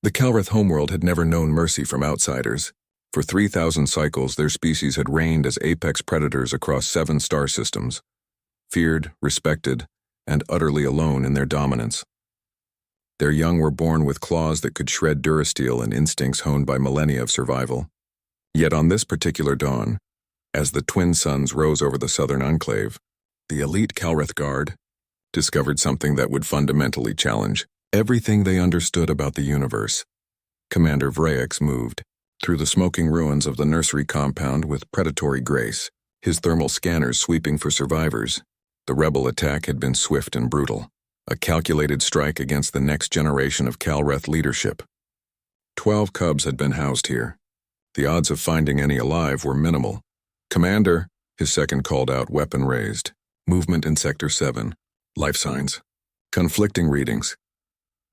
The Calreth homeworld had never known mercy from outsiders. For 3,000 cycles, their species had reigned as apex predators across 7 star systems, feared, respected, and utterly alone in their dominance. Their young were born with claws that could shred durasteel and instincts honed by millennia of survival. Yet on this particular dawn, as the twin suns rose over the southern enclave, the elite Calreth Guard discovered something that would fundamentally challenge everything they understood about the universe. Commander Vraex moved through the smoking ruins of the nursery compound with predatory grace, his thermal scanners sweeping for survivors. The rebel attack had been swift and brutal, a calculated strike against the next generation of Calreth leadership. 12 cubs had been housed here. The odds of finding any alive were minimal. "Commander," his second called out, weapon raised. "Movement in Sector 7. Life signs. Conflicting readings."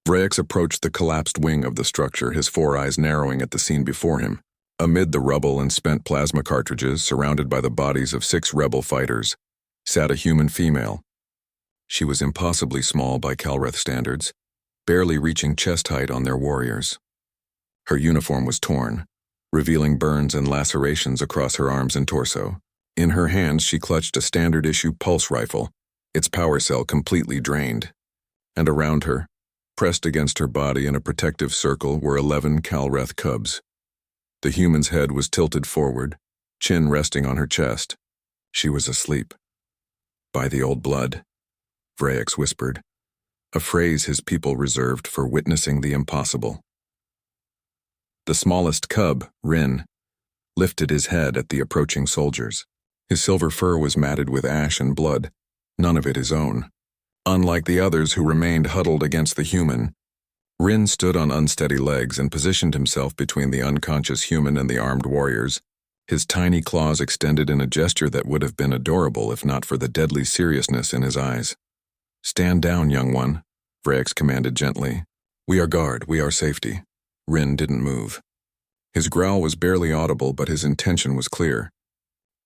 Vraex approached the collapsed wing of the structure, his 4 eyes narrowing at the scene before him. Amid the rubble and spent plasma cartridges, surrounded by the bodies of 6 rebel fighters, sat a human female. She was impossibly small by Calreth standards, barely reaching chest height on their warriors. Her uniform was torn, revealing burns and lacerations across her arms and torso. In her hands she clutched a standard-issue pulse rifle, its power cell completely drained. And around her, pressed against her body in a protective circle, were 11 Calreth cubs. The human's head was tilted forward, chin resting on her chest. She was asleep. "By the old blood," Vraex whispered, a phrase his people reserved for witnessing the impossible. The smallest cub, Rin, lifted his head at the approaching soldiers. His silver fur was matted with ash and blood, none of it his own. Unlike the others who remained huddled against the human, Rin stood on unsteady legs and positioned himself between the unconscious human and the armed warriors, his tiny claws extended in a gesture that would have been adorable if not for the deadly seriousness in his eyes. "Stand down, young one," Vraex commanded gently. "We are guard, we are safety." Rin didn't move. His growl was barely audible, but his intention was clear.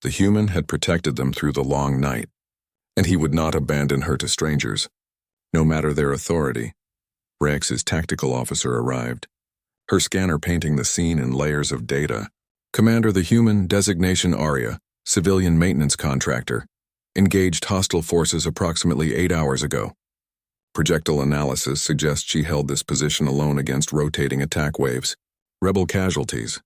The human had protected them through the long night, and he would not abandon her to strangers, no matter their authority. Vraex's tactical officer arrived, her scanner painting the scene in layers of data. "Commander, the human, designation Aria, civilian maintenance contractor, engaged hostile forces approximately 8 hours ago. Projectile analysis suggests she held this position alone against rotating attack waves. Rebel casualties: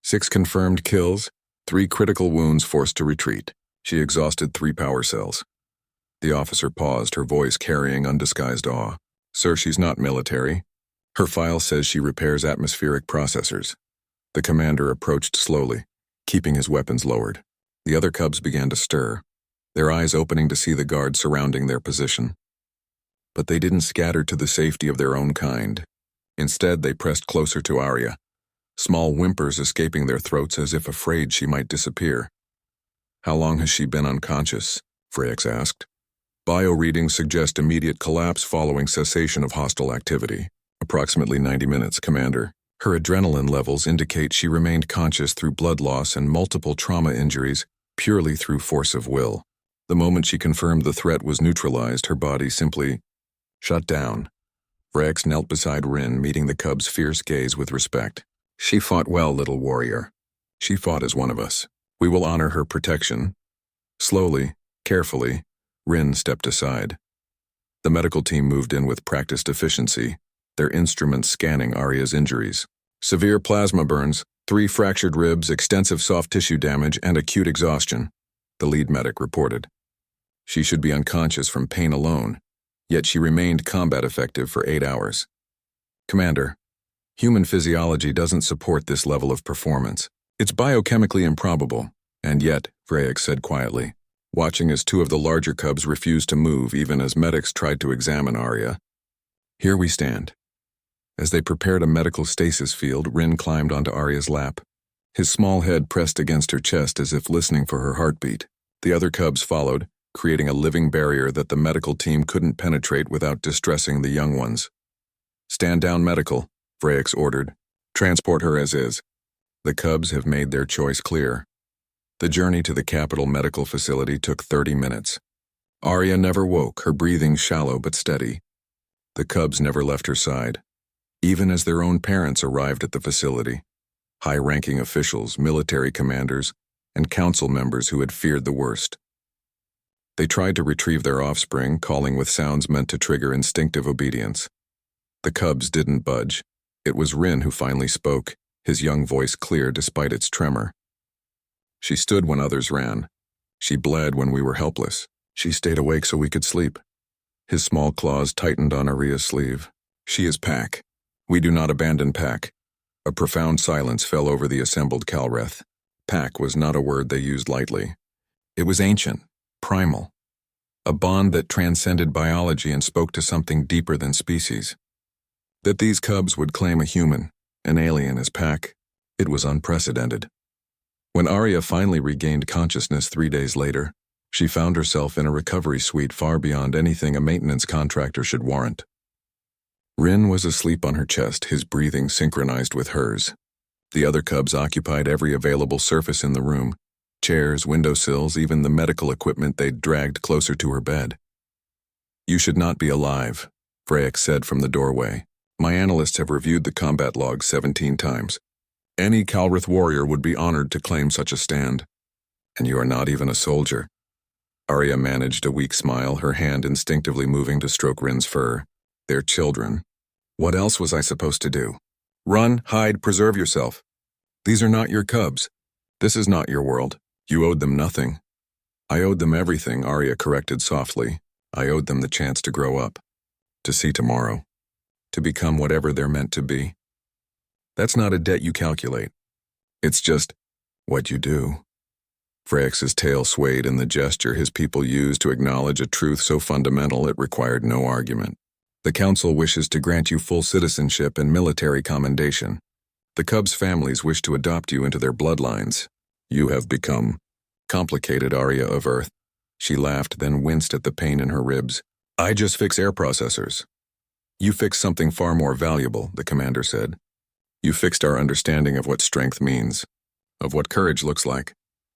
6 confirmed kills, 3 critical wounds, forced to retreat. She exhausted 3 power cells." The officer paused, her voice carrying undisguised awe. "Sir, she's not military. Her file says she repairs atmospheric processors." The commander approached slowly, keeping his weapons lowered. The other cubs began to stir, their eyes opening to see the guard surrounding their position. But they didn't scatter to the safety of their own kind. Instead, they pressed closer to Aria, small whimpers escaping their throats as if afraid she might disappear. "How long has she been unconscious?" Vraex asked. "Bio readings suggest immediate collapse following cessation of hostile activity. Approximately 90 minutes, Commander. Her adrenaline levels indicate she remained conscious through blood loss and multiple trauma injuries purely through force of will. The moment she confirmed the threat was neutralized, her body simply shut down." Vraex knelt beside Rin, meeting the cub's fierce gaze with respect. "She fought well, little warrior. She fought as one of us. We will honor her protection." Slowly, carefully, Rin stepped aside. The medical team moved in with practiced efficiency, their instruments scanning Aria's injuries. "Severe plasma burns, 3 fractured ribs, extensive soft tissue damage, and acute exhaustion," the lead medic reported. "She should be unconscious from pain alone, yet she remained combat effective for 8 hours. Commander, human physiology doesn't support this level of performance. It's biochemically improbable, and yet," Vraex said quietly, watching as 2 of the larger cubs refused to move even as medics tried to examine Aria. "Here we stand." As they prepared a medical stasis field, Rin climbed onto Aria's lap, his small head pressed against her chest as if listening for her heartbeat. The other cubs followed, creating a living barrier that the medical team couldn't penetrate without distressing the young ones. "Stand down, medical," Vraex ordered. "Transport her as is." The cubs have made their choice clear. The journey to the capital medical facility took 30 minutes. Aria never woke, her breathing shallow but steady. The cubs never left her side. even as their own parents arrived at the facility. High-ranking officials, military commanders, and council members who had feared the worst. They tried to retrieve their offspring, calling with sounds meant to trigger instinctive obedience. The cubs didn't budge. It was Rin who finally spoke, his young voice clear despite its tremor. She stood when others ran. She bled when we were helpless. She stayed awake so we could sleep. His small claws tightened on Aria's sleeve. She is Pack. We do not abandon Pack. A profound silence fell over the assembled Calreth. Pack was not a word they used lightly. It was ancient, primal. A bond that transcended biology and spoke to something deeper than species. That these cubs would claim a human, an alien as Pack, it was unprecedented. When Aria finally regained consciousness 3 days later, she found herself in a recovery suite far beyond anything a maintenance contractor should warrant. Rin was asleep on her chest, his breathing synchronized with hers. The other cubs occupied every available surface in the room, chairs, windowsills, even the medical equipment they'd dragged closer to her bed. "You should not be alive," Freyak said from the doorway. "My analysts have reviewed the combat logs 17 times. Any Calrith warrior would be honored to claim such a stand. And you are not even a soldier." Arya managed a weak smile, her hand instinctively moving to stroke Rin's fur. "They're children. What else was I supposed to do? Run, hide, preserve yourself. These are not your cubs. This is not your world. You owed them nothing." "I owed them everything," Arya corrected softly. "I owed them the chance to grow up, to see tomorrow, to become whatever they're meant to be. That's not a debt you calculate. It's just what you do." Freyx's tail swayed in the gesture his people used to acknowledge a truth so fundamental it required no argument. "The Council wishes to grant you full citizenship and military commendation. The Cubs' families wish to adopt you into their bloodlines. You have become complicated, Arya of Earth." She laughed, then winced at the pain in her ribs. "I just fix air processors." "You fixed something far more valuable," the commander said. "You fixed our understanding of what strength means, of what courage looks like.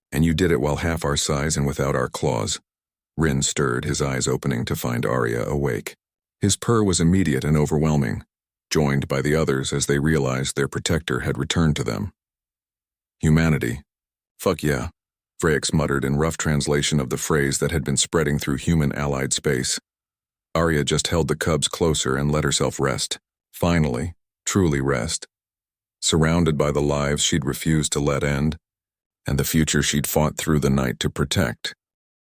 And you did it while half our size and without our claws." Rin stirred, his eyes opening to find Arya awake. His purr was immediate and overwhelming, joined by the others as they realized their protector had returned to them. "Humanity. Fuck yeah," Freyax muttered in rough translation of the phrase that had been spreading through human-allied space. Arya just held the cubs closer and let herself rest. Finally, truly rest. Surrounded by the lives she'd refused to let end, and the future she'd fought through the night to protect.